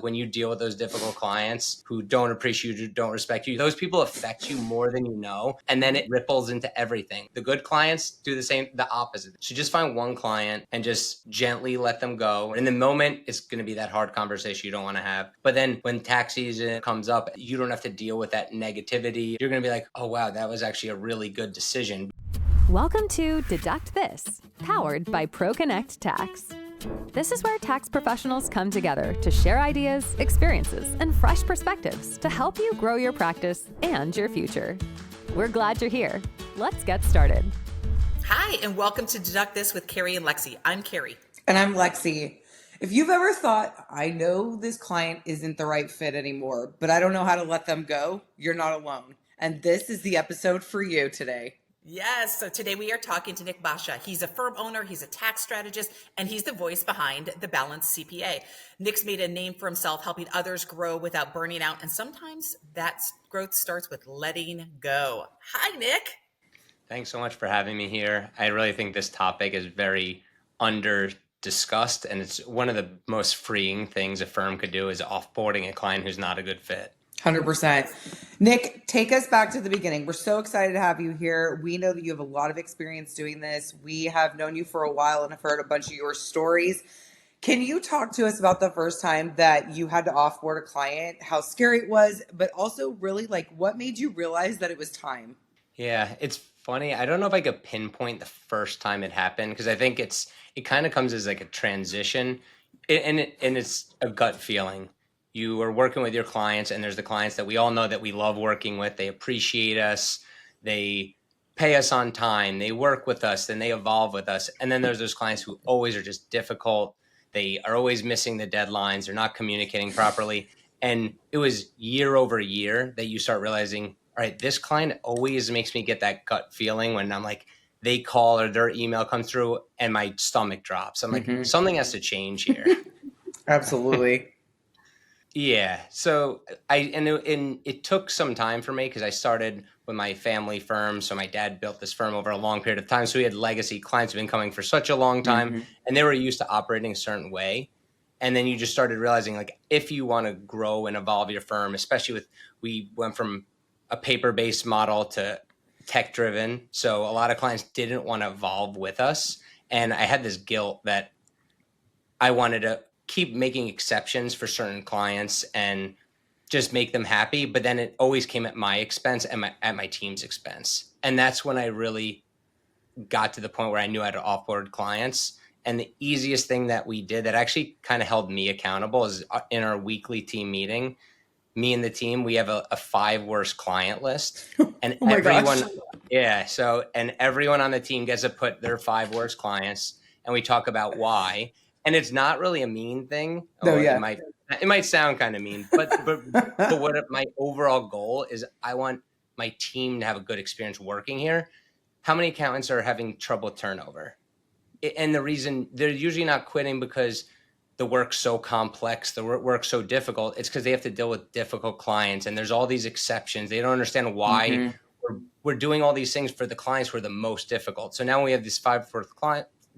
When you deal with those difficult clients who don't appreciate you, don't respect you, those people affect you more than you know. And then it ripples into everything. The good clients do the opposite. So just find one client and just gently let them go. In the moment, it's going to be that hard conversation you don't want to have. But then when tax season comes up, you don't have to deal with that negativity. You're going to be like, oh, wow, that was actually a really good decision. Welcome to Deduct This, powered by ProConnect Tax. This is where tax professionals come together to share ideas, experiences, and fresh perspectives to help you grow your practice and your future. We're glad you're here. Let's get started. Hi, and welcome to Deduct This with Carrie and Lexi. I'm Carrie. And I'm Lexi. If you've ever thought, I know this client isn't the right fit anymore, but I don't know how to let them go, you're not alone. And this is the episode for you today. Yes, so today we are talking to Nick Boscia. He's a firm owner, he's a tax strategist, and he's the voice behind the Balanced CPA. Nick's made a name for himself, helping others grow without burning out, and sometimes that growth starts with letting go. Hi, Nick. Thanks so much for having me here. I really think this topic is very under discussed, and it's one of the most freeing things a firm could do is offboarding a client who's not a good fit. 100%. Nick, take us back to the beginning. We're so excited to have you here. We know that you have a lot of experience doing this. We have known you for a while and have heard a bunch of your stories. Can you talk to us about the first time that you had to offboard a client, how scary it was, but also really like what made you realize that it was time? Yeah, it's funny. I don't know if I could pinpoint the first time it happened because I think it kind of comes as like a transition and it's a gut feeling. You are working with your clients, and there's the clients that we all know that we love working with. They appreciate us. They pay us on time. They work with us, and they evolve with us. And then there's those clients who always are just difficult. They are always missing the deadlines. They're not communicating properly. And it was year over year that you start realizing, all right, this client always makes me get that gut feeling when I'm like, they call or their email comes through and my stomach drops. I'm like, something has to change here. Absolutely. Yeah. So it took some time for me because I started with my family firm. So my dad built this firm over a long period of time. So we had legacy clients who've been coming for such a long time and they were used to operating a certain way. And then you just started realizing like, if you want to grow and evolve your firm, especially we went from a paper-based model to tech-driven. So a lot of clients didn't want to evolve with us. And I had this guilt that I wanted to keep making exceptions for certain clients and just make them happy. But then it always came at my expense and at my team's expense. And that's when I really got to the point where I knew how to offboard clients. And the easiest thing that we did that actually kind of held me accountable is in our weekly team meeting, me and the team, we have a 5 worst client list. And and everyone on the team gets to put their 5 worst clients and we talk about why. And it's not really a mean thing. It might sound kind of mean, but what my overall goal is, I want my team to have a good experience working here. How many accountants are having trouble turnover? And the reason they're usually not quitting because the work's so complex, the work's so difficult. It's because they have to deal with difficult clients, and there's all these exceptions. They don't understand why we're doing all these things for the clients who are the most difficult. So now we have this 5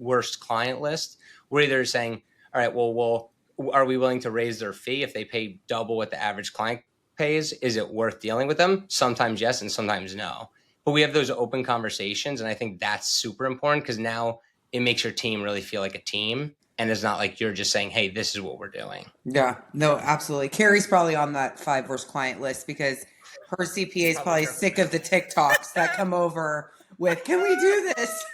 worst client list. We're either saying, all right, well, are we willing to raise their fee if they pay double what the average client pays? Is it worth dealing with them? Sometimes yes, and sometimes no. But we have those open conversations, and I think that's super important because now it makes your team really feel like a team, and it's not like you're just saying, hey, this is what we're doing. Yeah, no, absolutely. Carrie's probably on that 5 worst client list because her CPA is probably sick of the TikToks that come over with, can we do this?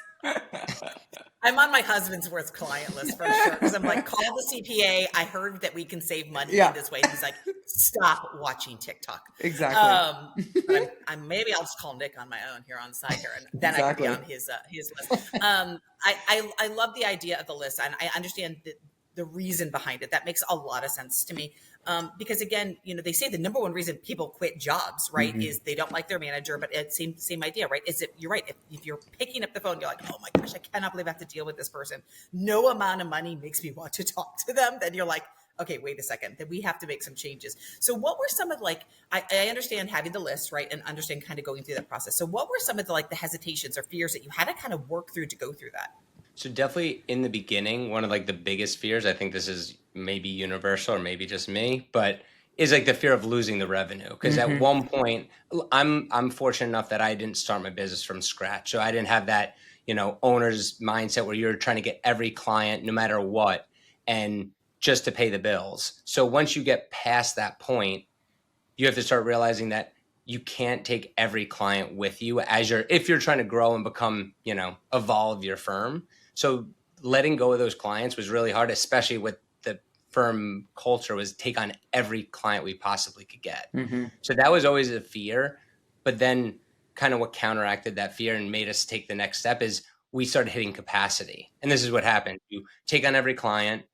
I'm on my husband's worst client list for sure because I'm like, call the CPA. I heard that we can save money in this way. He's like, stop watching TikTok. Exactly. Maybe I'll just call Nick on my own here on the side here, and then I can be on his list. I love the idea of the list, and I understand the reason behind it. That makes a lot of sense to me. Because again, they say the number one reason people quit jobs, right, is they don't like their manager, but it's same idea, right? You're right. If you're picking up the phone, you're like, oh my gosh, I cannot believe I have to deal with this person. No amount of money makes me want to talk to them. Then you're like, okay, wait a second, then we have to make some changes. So what were some of I understand having the list, right, and understand kind of going through that process. So what were some of the hesitations or fears that you had to kind of work through to go through that? So definitely in the beginning, one of the biggest fears, I think this is maybe universal or maybe just me, but is like the fear of losing the revenue. Because at one point, I'm fortunate enough that I didn't start my business from scratch. So I didn't have that, owner's mindset where you're trying to get every client no matter what, and just to pay the bills. So once you get past that point, you have to start realizing that you can't take every client with you if you're trying to grow and become, evolve your firm. So letting go of those clients was really hard, especially with the firm culture, was take on every client we possibly could get. So that was always a fear. But then kind of what counteracted that fear and made us take the next step is we started hitting capacity. And this is what happened. You take on every client,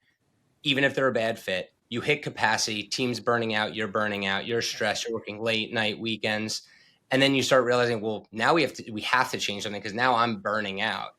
even if they're a bad fit, you hit capacity, team's burning out, you're stressed, you're working late night, weekends. And then you start realizing, well, now we have to change something because now I'm burning out.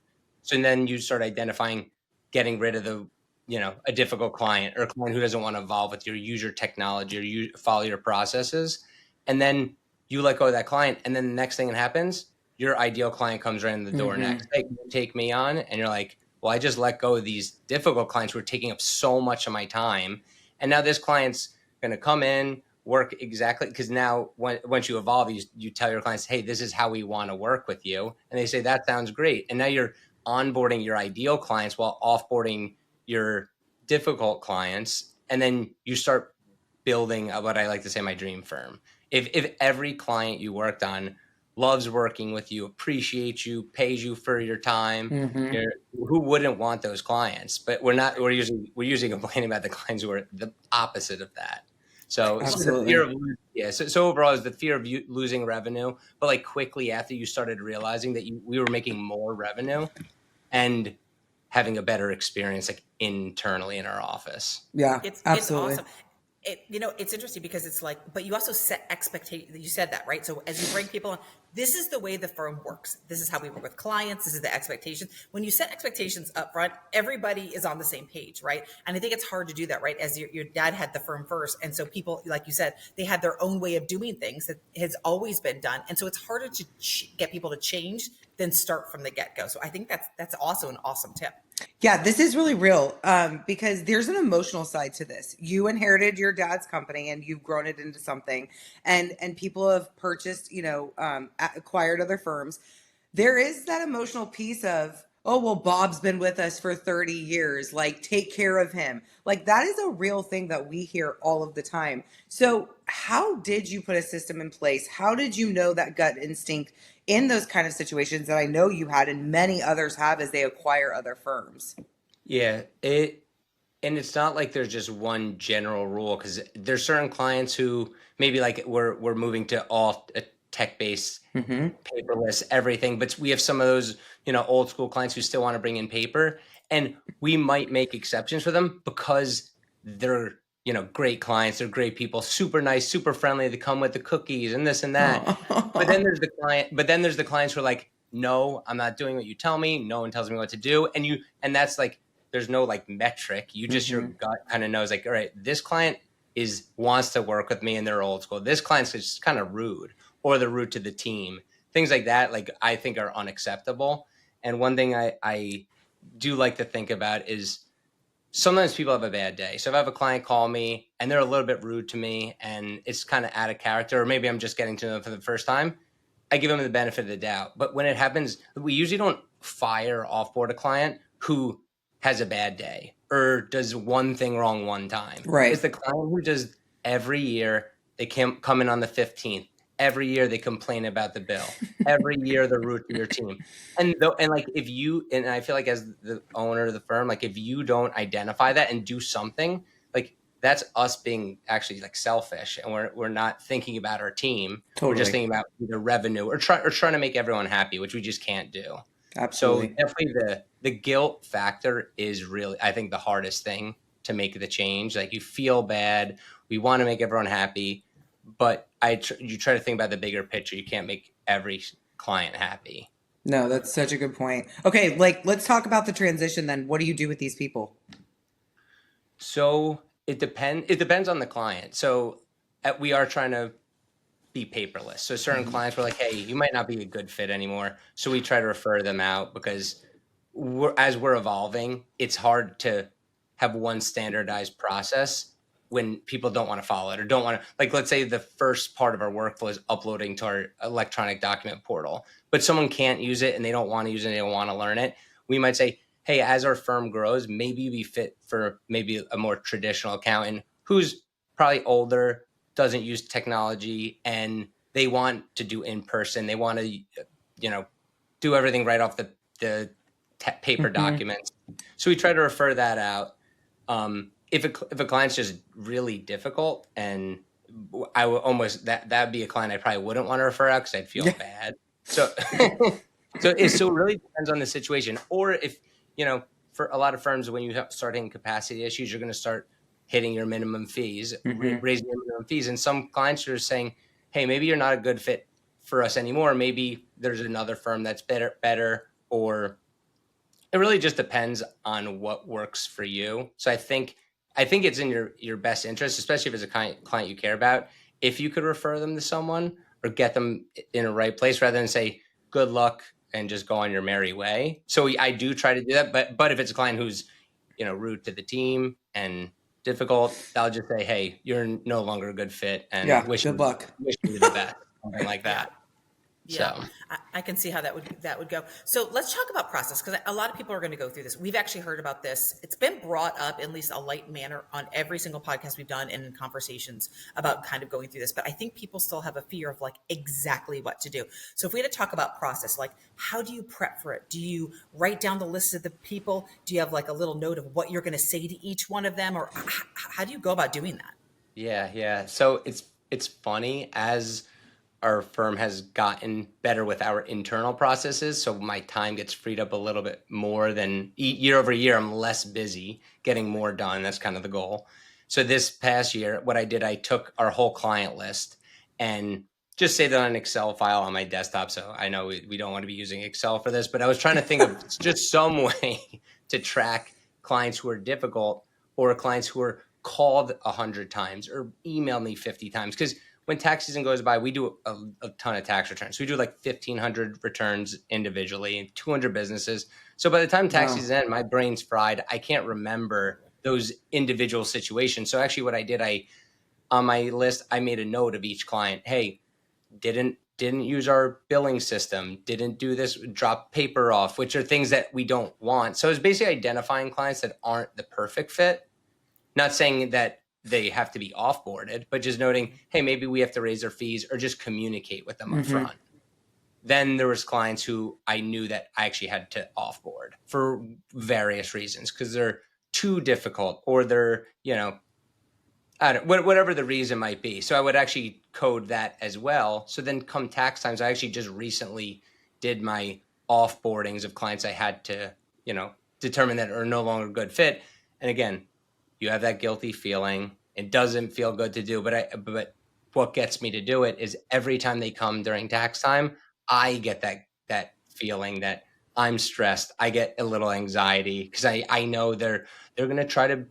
So then you start identifying, getting rid of a difficult client or a client who doesn't want to evolve with use your technology or you follow your processes. And then you let go of that client. And then the next thing that happens, your ideal client comes right in the door next. Hey, can you take me on? And you're like, well, I just let go of these difficult clients who are taking up so much of my time. And now this client's going to come in, work exactly, because now once you evolve, you tell your clients, hey, this is how we want to work with you. And they say, that sounds great. And now you're onboarding your ideal clients while offboarding your difficult clients. And then you start building what I like to say, my dream firm. If every client you worked on loves working with you, appreciates you, pays you for your time, who wouldn't want those clients? But we're usually complaining about the clients who are the opposite of that. So Absolutely. The fear of so overall is the fear of losing revenue, but like quickly after you started realizing that we were making more revenue and having a better experience like internally in our office. Yeah, absolutely. It's awesome. It's interesting because it's like, but you also set expectations. You said that, right? So as you bring people on, this is the way the firm works. This is how we work with clients. This is the expectation. When you set expectations up front, everybody is on the same page, right? And I think it's hard to do that, right? As your dad had the firm first. And so people, like you said, they had their own way of doing things that has always been done. And so it's harder to get people to change than start from the get-go. So I think that's also an awesome tip. Yeah, this is really real because there's an emotional side to this. You inherited your dad's company and you've grown it into something, and people have purchased, acquired other firms. There is that emotional piece of, oh, well, Bob's been with us for 30 years. Like, take care of him. Like, that is a real thing that we hear all of the time. So how did you put a system in place? How did you know that gut instinct in those kind of situations that I know you had and many others have as they acquire other firms? Yeah, and it's not like there's just one general rule, because there's certain clients who maybe like we're moving to all tech-based, paperless, everything. But we have some of those, old school clients who still want to bring in paper, and we might make exceptions for them because they're, great clients, they're great people, super nice, super friendly. They come with the cookies and this and that. But then there's the clients who are like, no, I'm not doing what you tell me. No one tells me what to do. And that's like, there's no like metric. You just, your gut kind of knows like, all right, this client wants to work with me and they're old school. This client's just kind of rude, or they're rude to the team. Things like that, like I think are unacceptable. And one thing I do like to think about is sometimes people have a bad day. So if I have a client call me and they're a little bit rude to me and it's kind of out of character, or maybe I'm just getting to them for the first time, I give them the benefit of the doubt. But when it happens, we usually don't fire offboard a client who has a bad day or does one thing wrong one time. Right. It's the client who does every year. They come in on the 15th. Every year they complain about the bill. Every year they're rude to your team. And like and I feel like as the owner of the firm, like if you don't identify that and do something, like that's us being actually like selfish, and we're not thinking about our team. Totally. We're just thinking about either revenue or trying to make everyone happy, which we just can't do. Absolutely. So definitely the guilt factor is really, I think, the hardest thing to make the change. Like you feel bad, we want to make everyone happy, but you try to think about the bigger picture. You can't make every client happy. No, that's such a good point. Okay, let's talk about the transition then. What do you do with these people? So it depends on the client. So we are trying to be paperless. So certain clients were like, hey, you might not be a good fit anymore. So we try to refer them out because as we're evolving, it's hard to have one standardized process when people don't want to follow it or don't want to, like, let's say the first part of our workflow is uploading to our electronic document portal, but someone can't use it and they don't want to use it, they don't want to learn it. We might say, hey, as our firm grows, maybe we fit for maybe a more traditional accountant who's probably older, doesn't use technology, and they want to do in person. They want to, do everything right off the paper documents. So we try to refer that out. If a client's just really difficult, and I would almost that'd be a client I probably wouldn't want to refer out because I'd feel bad. So it really depends on the situation. Or if for a lot of firms, when you start hitting capacity issues, you're going to start hitting your minimum fees, raising your minimum fees. And some clients are saying, hey, maybe you're not a good fit for us anymore. Maybe there's another firm that's better, or it really just depends on what works for you. So I think it's in your best interest, especially if it's a client you care about, if you could refer them to someone or get them in a right place rather than say, good luck and just go on your merry way. So I do try to do that. But if it's a client who's, rude to the team and difficult, I'll just say, hey, you're no longer a good fit, and good luck. Wish you the best, something like that. Yeah, So I can see how that would go. So let's talk about process, because a lot of people are going to go through this. We've actually heard about this. It's been brought up in at least a light manner on every single podcast we've done and in conversations about kind of going through this. But I think people still have a fear of like exactly what to do. So if we had to talk about process, like how do you prep for it? Do you write down the list of the people? Do you have like a little note of what you're going to say to each one of them? Or how do you go about doing that? Yeah. So it's funny, as our firm has gotten better with our internal processes, so my time gets freed up a little bit more than year over year. I'm less busy, getting more done. That's kind of the goal. So this past year, what I did, I took our whole client list and just saved it on an Excel file on my desktop. So I know we don't want to be using Excel for this, but I was trying to think of just some way to track clients who are difficult, or clients who are called 100 times or emailed me 50 times. Because when tax season goes by, we do a ton of tax returns. We do like 1,500 returns individually and 200 businesses. So by the time tax season ends, my brain's fried. I can't remember those individual situations. So actually what I did, on my list, I made a note of each client. Hey, didn't use our billing system, didn't do this, drop paper off, which are things that we don't want. So it's basically identifying clients that aren't the perfect fit. Not saying that they have to be offboarded, but just noting, hey, maybe we have to raise their fees or just communicate with them up front. Then there was clients who I knew that I actually had to offboard for various reasons, because they're too difficult, or they're, whatever the reason might be. So I would actually code that as well. So then come tax times, I actually just recently did my offboardings of clients I had to, determine that are no longer a good fit. And again, you have that guilty feeling. It doesn't feel good to do, but what gets me to do it is every time they come during tax time, I get that feeling that I'm stressed. I get a little anxiety because I know they're going to try to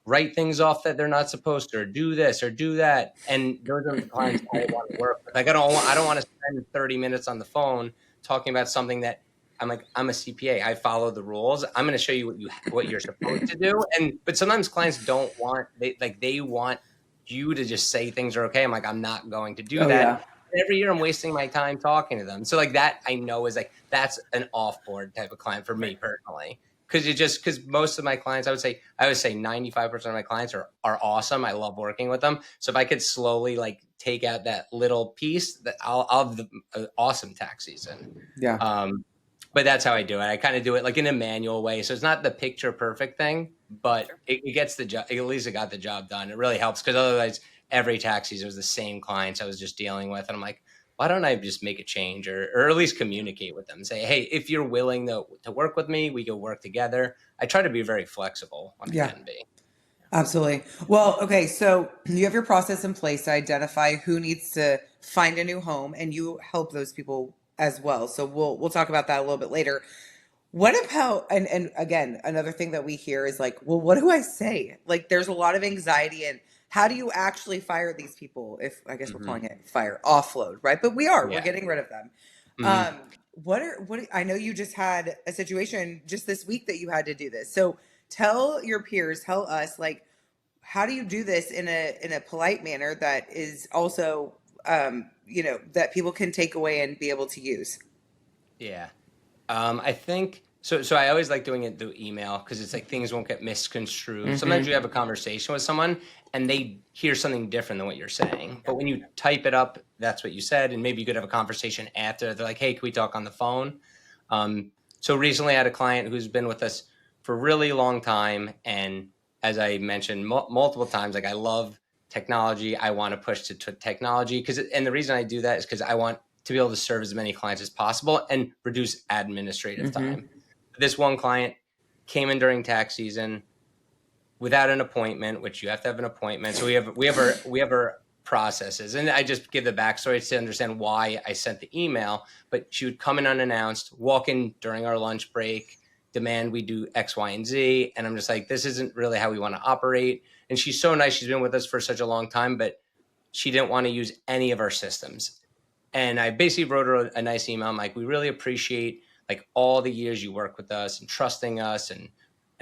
write things off that they're not supposed to, or do this or do that. And those are the clients I want to work with. Like I don't want to spend 30 minutes on the phone talking about something that I'm like, I'm a CPA. I follow the rules. I'm going to show you what you're supposed to do. But sometimes clients don't want, they want you to just say things are okay. I'm like, I'm not going to do that. Yeah. Every year I'm wasting my time talking to them. So like that I know is like, that's an offboard type of client for me personally. Because most of my clients, I would say 95% of my clients are awesome. I love working with them. So if I could slowly like take out that little piece, that I'll have an awesome tax season. Yeah. But that's how I do it. I kind of do it like in a manual way. So it's not the picture perfect thing, but it gets the job. At least it got the job done. It really helps, because otherwise every tax season was the same clients I was just dealing with. And I'm like, why don't I just make a change or at least communicate with them and say, hey, if you're willing to work with me, we can work together. I try to be very flexible when I can be. Absolutely. Well, okay. So you have your process in place to identify who needs to find a new home, and you help those people as well. So we'll talk about that a little bit later. What about, and again, another thing that we hear is like, well, what do I say? Like there's a lot of anxiety, and how do you actually fire these people? If I guess we're calling it offload, right? But we're getting rid of them. What I know you just had a situation just this week that you had to do this. So tell your peers, tell us, like, how do you do this in a polite manner that is also, that people can take away and be able to use? Yeah. I think so. So I always like doing it through email because it's like things won't get misconstrued. Sometimes you have a conversation with someone and they hear something different than what you're saying. But when you type it up, that's what you said. And maybe you could have a conversation after. They're like, hey, can we talk on the phone? So recently I had a client who's been with us for a really long time. And as I mentioned multiple times, like I love technology. I want to push to technology and the reason I do that is because I want to be able to serve as many clients as possible and reduce administrative time. This one client came in during tax season without an appointment, which you have to have an appointment. So we have our processes, and I just give the backstory to understand why I sent the email. But she would come in unannounced, walk in during our lunch break, demand we do X, Y, and Z, and I'm just like, this isn't really how we want to operate. And she's so nice; she's been with us for such a long time, but she didn't want to use any of our systems. And I basically wrote her a nice email. I'm like, we really appreciate like all the years you work with us and trusting us and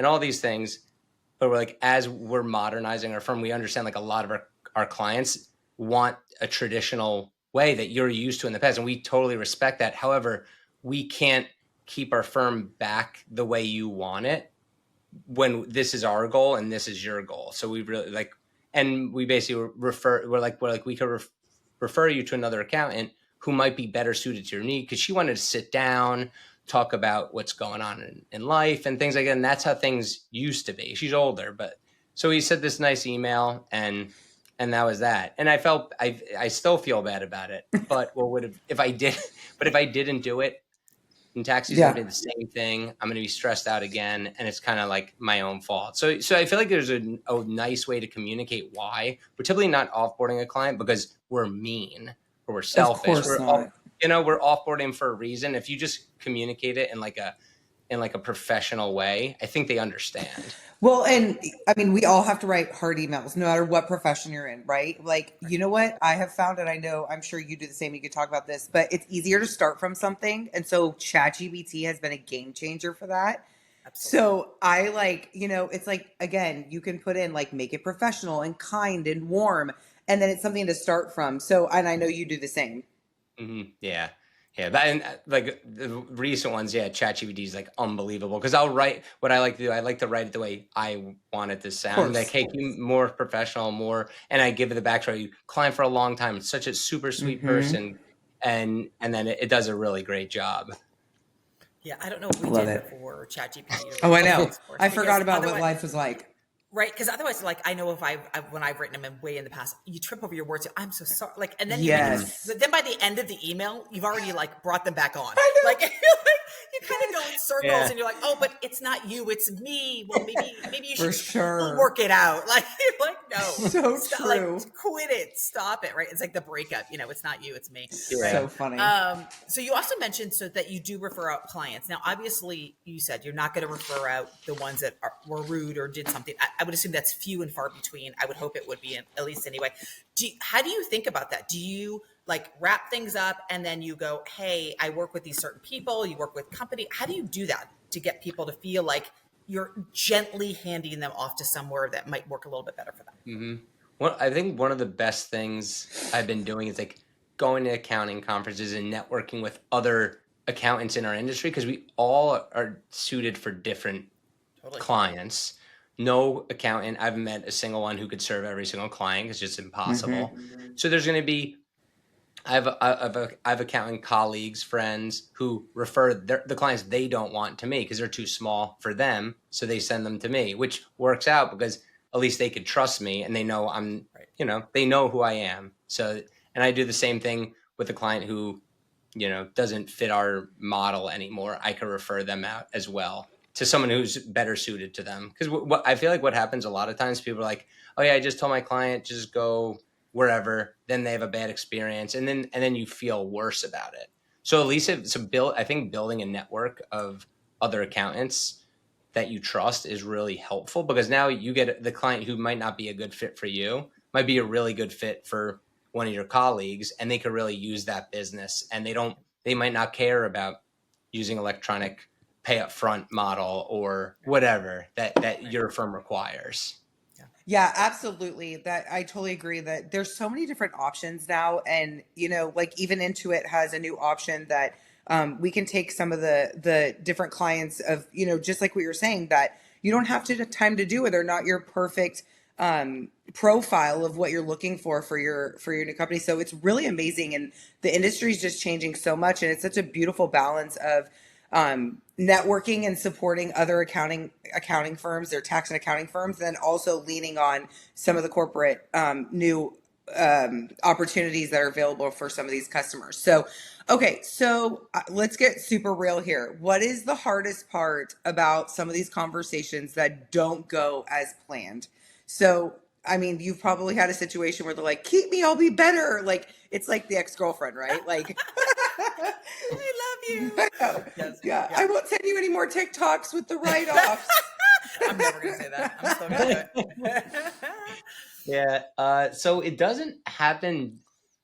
all these things. But we're like, as we're modernizing our firm, we understand like a lot of our clients want a traditional way that you're used to in the past. And we totally respect that. However, we can't keep our firm back the way you want it when this is our goal and this is your goal. So we really like, and we basically we could refer you to another accountant who might be better suited to your need, because she wanted to sit down, talk about what's going on in life and things like that. And that's how things used to be. She's older, but so he sent this nice email and that was that. And I felt, I still feel bad about it, but if I didn't do it in tax season, it'd be the same thing. I'm going to be stressed out again. And it's kind of like my own fault. So I feel like there's a nice way to communicate why we're typically not offboarding a client because we're mean or we're selfish. We're offboarding for a reason. If you just communicate it in like a professional way, I think they understand. Well, and I mean, we all have to write hard emails, no matter what profession you're in, right? Like, you know what I have found, and I'm sure you do the same. You could talk about this, but it's easier to start from something. And so ChatGPT has been a game changer for that. Absolutely. So I like, it's like, again, you can put in like, make it professional and kind and warm, and then it's something to start from. So, and I know you do the same. Mm-hmm. Yeah. Yeah. And like the recent ones, ChatGPT is like unbelievable because I'll write what I like to do. I like to write it the way I want it to sound. Like, hey, more professional, and I give it the backstory. Client for a long time, such a super sweet person. And then it does a really great job. Yeah. I don't know what we did for ChatGPT. Oh, I know. I forgot about what life was like. Right, because otherwise, like I know when I've written them way in the past, you trip over your words. I'm so sorry. Like, and then then by the end of the email, you've already like brought them back on. Like you kind of go in circles, and you're like, oh, but it's not you, it's me. Well, maybe you should work it out. Like you're like, no, so true. Like, quit it, stop it. Right? It's like the breakup. It's not you, it's me. Right? So funny. So you also mentioned that you do refer out clients. Now, obviously, you said you're not going to refer out the ones that were rude or did something. I would assume that's few and far between. I would hope it would be, at least anyway. How do you think about that? Do you like wrap things up and then you go, hey, I work with these certain people, you work with company. How do you do that to get people to feel like you're gently handing them off to somewhere that might work a little bit better for them? Mm-hmm. Well, I think one of the best things I've been doing is like going to accounting conferences and networking with other accountants in our industry, because we all are suited for different clients. No accountant, I've met a single one who could serve every single client. It's just impossible. So there's going to be, I have accounting colleagues, friends who refer the clients they don't want to me because they're too small for them. So they send them to me, which works out because at least they could trust me and they know they know who I am. So, and I do the same thing with a client who, doesn't fit our model anymore. I could refer them out as well to someone who's better suited to them. Because I feel like what happens a lot of times, people are like, oh yeah, I just told my client, just go wherever. Then they have a bad experience. And then you feel worse about it. So at least I think building a network of other accountants that you trust is really helpful, because now you get the client who might not be a good fit for you, might be a really good fit for one of your colleagues, and they could really use that business. And they might not care about using electronic pay up front model or whatever that your firm requires. Yeah, absolutely. That I totally agree that there's so many different options now. And, like even Intuit has a new option that we can take some of the different clients of, just like what you're saying, that you don't have to time to do it. They're not your perfect profile of what you're looking for your new company. So it's really amazing. And the industry is just changing so much. And it's such a beautiful balance of networking and supporting other accounting firms, their tax and accounting firms, then also leaning on some of the corporate new opportunities that are available for some of these customers. So, okay, so let's get super real here. What is the hardest part about some of these conversations that don't go as planned? So, I mean, you've probably had a situation where they're like, keep me, I'll be better. Like, it's like the ex-girlfriend, right? Like, I love you. Yes. Yeah. I won't send you any more TikToks with the write-offs. I'm never going to say that. I'm still going to do it. Yeah. So it doesn't happen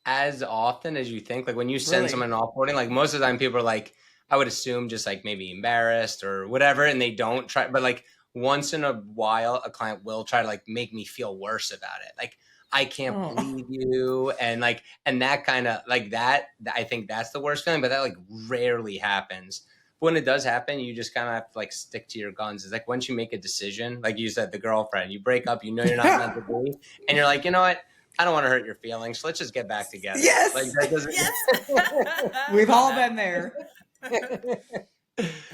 as often as you think. Like when you send someone offboarding, like most of the time people are like, I would assume just like maybe embarrassed or whatever. And they don't try, but like once in a while, a client will try to like make me feel worse about it. Like, I can't believe you. And like, and that kind of like that, I think that's the worst feeling, but that like rarely happens. But when it does happen, you just kind of have to like stick to your guns. It's like once you make a decision, like you said, the girlfriend, you break up, you're not meant to be. And you're like, you know what? I don't want to hurt your feelings. So let's just get back together. Yes. Like that doesn't. Yes. We've all been there.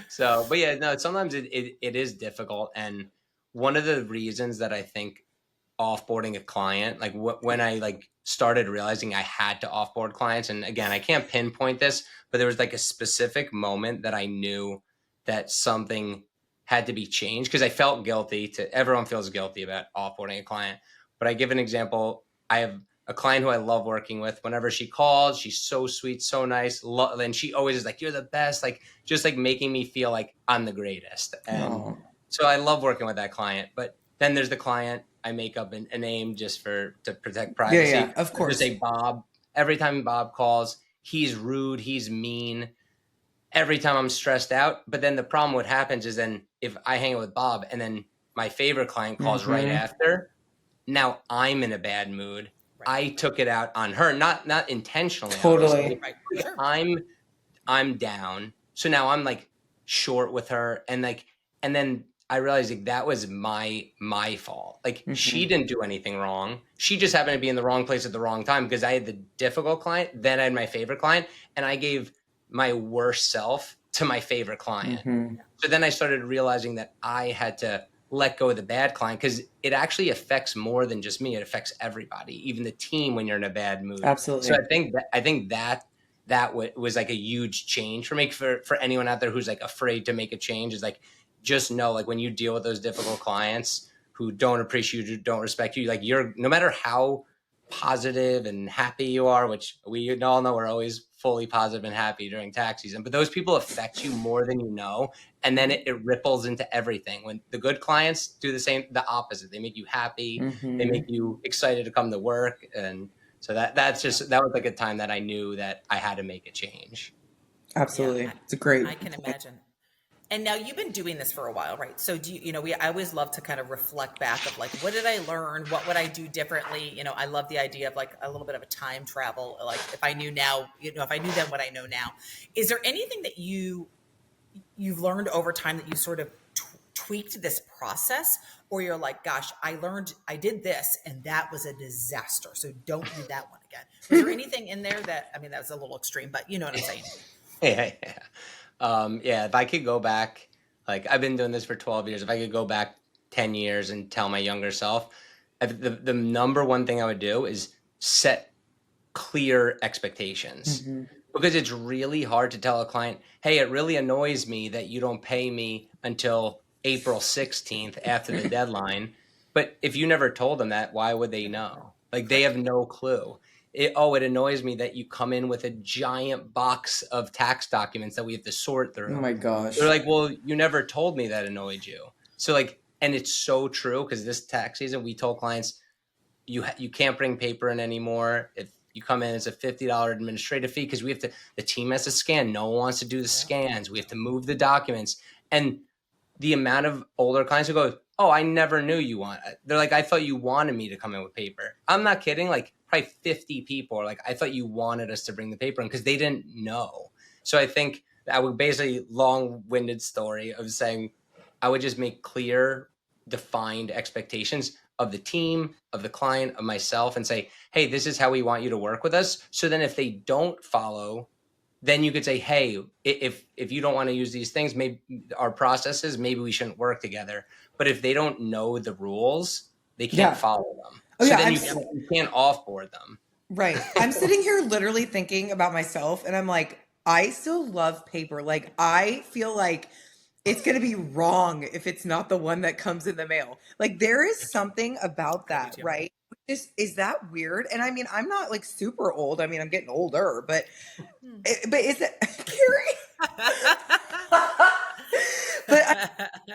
So, but yeah, no, sometimes it is difficult. And one of the reasons that I think offboarding a client, like when I like started realizing I had to offboard clients, and again, I can't pinpoint this, but there was like a specific moment that I knew that something had to be changed because I felt guilty. Everyone feels guilty about offboarding a client, but I give an example. I have a client who I love working with. Whenever she calls, she's so sweet, so nice, and she always is like, "You're the best," like just like making me feel like I'm the greatest. And so I love working with that client. But then there's the client. I make up a name just to protect privacy. Yeah, of course. Just say Bob. Every time Bob calls, he's rude, he's mean. Every time I'm stressed out. But then the problem what happens is then if I hang out with Bob and then my favorite client calls right after, now I'm in a bad mood. Right. I took it out on her, not intentionally. Totally. I'm down. So now I'm like short with her and then I realized like that was my fault. Like she didn't do anything wrong. She just happened to be in the wrong place at the wrong time because I had the difficult client, then I had my favorite client, and I gave my worst self to my favorite client. So then I started realizing that I had to let go of the bad client because it actually affects more than just me. It affects everybody, even the team when you're in a bad mood. Absolutely. So I think that was like a huge change for me. For anyone out there who's like afraid to make a change, is like, just know, like when you deal with those difficult clients who don't appreciate you, don't respect you, like you're, no matter how positive and happy you are, which we all know we're always fully positive and happy during tax season, but those people affect you more than you know. And then it ripples into everything. When the good clients do the opposite, they make you happy. They make you excited to come to work. And so that was like a time that I knew that I had to make a change. Absolutely. Yeah, it's a great. I can imagine. And now you've been doing this for a while, right? So do you, I always love to kind of reflect back of like, what did I learn? What would I do differently? I love the idea of like a little bit of a time travel. Like if I knew now, if I knew then what I know now, is there anything that you've learned over time that you sort of tweaked this process, or you're like, gosh, I did this and that was a disaster, so don't do that one again? Was there anything in there that, I mean, that was a little extreme, but you know what I'm saying? Yeah. If I could go back, like I've been doing this for 12 years. If I could go back 10 years and tell my younger self, the number one thing I would do is set clear expectations, because it's really hard to tell a client, hey, it really annoys me that you don't pay me until April 16th after the deadline. But if you never told them that, why would they know? Like they have no clue. It annoys me that you come in with a giant box of tax documents that we have to sort through. Oh my gosh. They're like, well, you never told me that annoyed you. So like, and it's so true, because this tax season, we told clients, you can't bring paper in anymore. If you come in, it's a $50 administrative fee, because the team has to scan. No one wants to do the scans. We have to move the documents. And the amount of older clients who go, oh, I never knew you want it. They're like, I thought you wanted me to come in with paper. I'm not kidding. Like probably 50 people are like, I thought you wanted us to bring the paper in because they didn't know. So I think I would basically long-winded story of saying I would just make clear, defined expectations of the team, of the client, of myself, and say, hey, this is how we want you to work with us. So then if they don't follow, then you could say, hey, if you don't want to use these things, maybe our processes, maybe we shouldn't work together. But if they don't know the rules, they can't follow them. Then you can't offboard them. Right. I'm sitting here literally thinking about myself, and I'm like, I still love paper. Like, I feel like it's going to be wrong if it's not the one that comes in the mail. Like, there is something about that, right? Is that weird? And I mean, I'm not like super old. I mean, I'm getting older, but is it Carrie?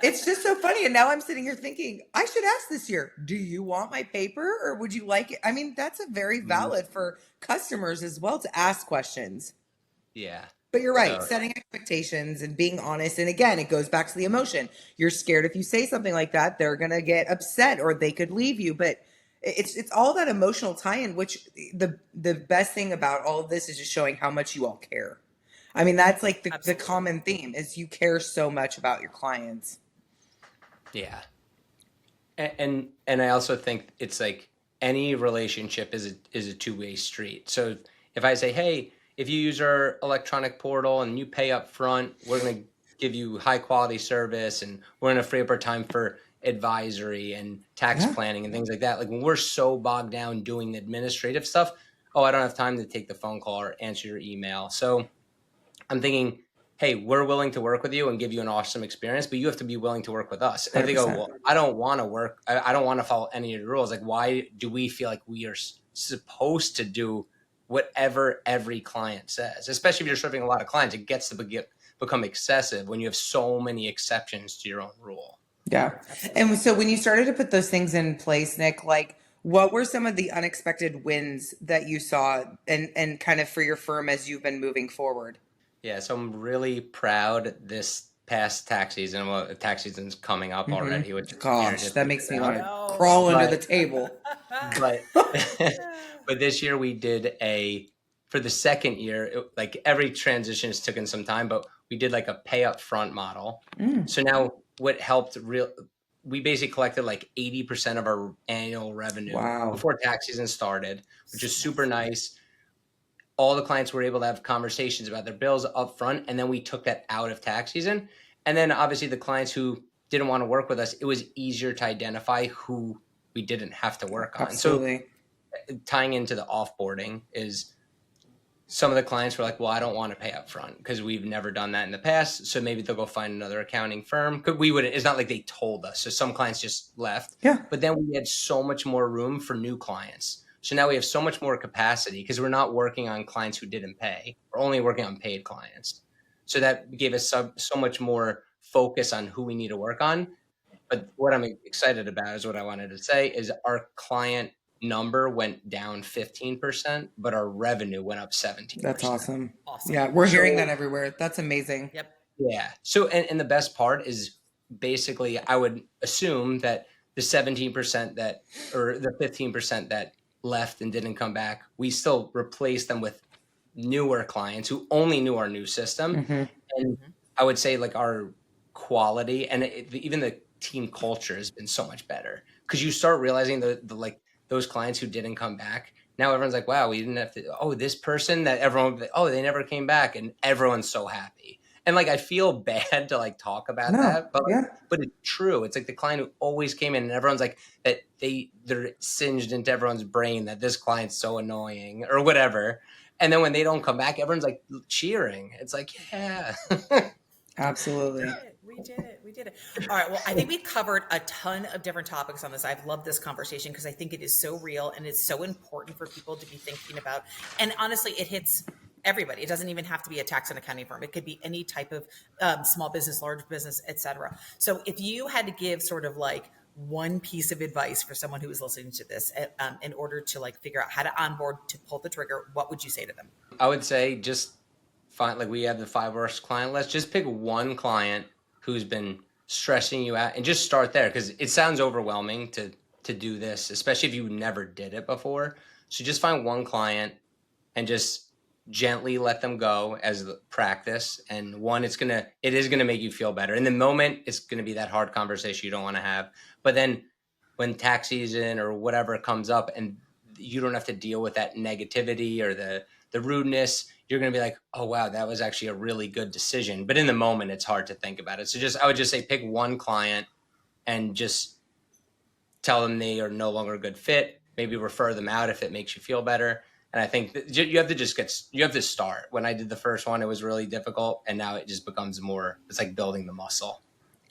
It's just so funny. And now I'm sitting here thinking, I should ask this year, do you want my paper or would you like it? I mean, that's a very valid for customers as well to ask questions. Yeah. But you're right, setting expectations and being honest. And again, it goes back to the emotion. You're scared if you say something like that, they're going to get upset or they could leave you. But it's all that emotional tie-in, which the best thing about all of this is just showing how much you all care. I mean, that's like the common theme is you care so much about your clients. Yeah. And I also think it's like any relationship is a two-way street. So if I say, hey, if you use our electronic portal and you pay up front, we're going to give you high quality service and we're going to free up our time for advisory and tax planning and things like that. Like when we're so bogged down doing administrative stuff, I don't have time to take the phone call or answer your email. So I'm thinking, hey, we're willing to work with you and give you an awesome experience, but you have to be willing to work with us. And they go, well, I don't want to work. I don't want to follow any of the rules. Like, why do we feel like we are supposed to do whatever every client says? Especially if you're serving a lot of clients, it gets to become excessive when you have so many exceptions to your own rule. Yeah. And so when you started to put those things in place, Nick, like what were some of the unexpected wins that you saw and kind of for your firm as you've been moving forward? Yeah. So I'm really proud this past tax season. Well, tax season's coming up already, which that makes me want to crawl under the table. But this year we did for the second year, like every transition has taken some time, but we did like a pay up front model. So now what helped we basically collected like 80% of our annual revenue before tax season started, which is super nice. All the clients were able to have conversations about their bills up front. And then we took that out of tax season. And then obviously the clients who didn't want to work with us, it was easier to identify who we didn't have to work on. Absolutely. So tying into the offboarding is some of the clients were like, well, I don't want to pay up front because we've never done that in the past. So maybe they'll go find another accounting firm. It's not like they told us. So some clients just left. Yeah. But then we had so much more room for new clients. So now we have so much more capacity because we're not working on clients who didn't pay. We're only working on paid clients. So that gave us so much more focus on who we need to work on. But what I'm excited about is what I wanted to say is our client number went down 15%, but our revenue went up 17%. That's awesome. Yeah, we're hearing that everywhere. That's amazing. Yep. Yeah. So, and the best part is basically, I would assume that the 17% or the 15% that left and didn't come back, we still replaced them with newer clients who only knew our new system. And I would say like our quality and even the team culture has been so much better because you start realizing the like those clients who didn't come back. Now everyone's like, wow, we didn't have to, this person that everyone, they never came back. And everyone's so happy. And like, I feel bad to like talk about that, but it's true. It's like the client who always came in and everyone's like that they're singed into everyone's brain that this client's so annoying or whatever. And then when they don't come back, everyone's like cheering. It's like, yeah. Absolutely. We did it. All right. Well, I think we covered a ton of different topics on this. I've loved this conversation because I think it is so real and it's so important for people to be thinking about. And honestly, it hits everybody. It doesn't even have to be a tax and accounting firm. It could be any type of small business, large business, et cetera. So if you had to give sort of like one piece of advice for someone who is listening to this in order to like figure out how to onboard, to pull the trigger, what would you say to them? I would say just find, like we have the 5 worst client list, just pick one client who's been stressing you out, and just start there, because it sounds overwhelming to do this, especially if you never did it before. So just find one client and just gently let them go as practice. And one, it is gonna make you feel better. In the moment, it's gonna be that hard conversation you don't want to have. But then when tax season or whatever comes up and you don't have to deal with that negativity or the rudeness, you're going to be like, oh, wow, that was actually a really good decision. But in the moment, it's hard to think about it. So I would just say pick one client and just tell them they are no longer a good fit. Maybe refer them out if it makes you feel better. And I think that you have to start. When I did the first one, it was really difficult. And now it just becomes it's like building the muscle.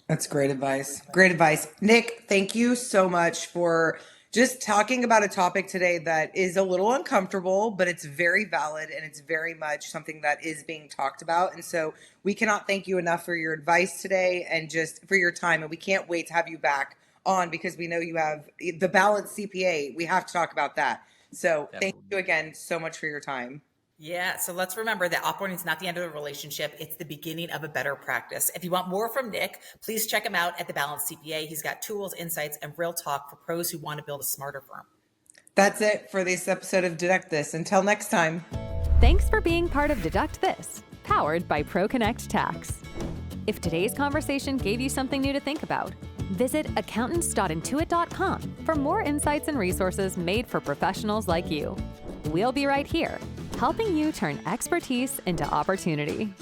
That's great advice. Great advice. Nick, thank you so much for just talking about a topic today that is a little uncomfortable, but it's very valid and it's very much something that is being talked about. And so we cannot thank you enough for your advice today and just for your time. And we can't wait to have you back on, because we know you have the balanced CPA. We have to talk about that. So Thank you again so much for your time. Yeah. So let's remember that offboarding is not the end of the relationship. It's the beginning of a better practice. If you want more from Nick, please check him out at The Balanced CPA. He's got tools, insights, and real talk for pros who want to build a smarter firm. That's it for this episode of Deduct This. Until next time. Thanks for being part of Deduct This, powered by ProConnect Tax. If today's conversation gave you something new to think about, visit accountants.intuit.com for more insights and resources made for professionals like you. We'll be right here, helping you turn expertise into opportunity.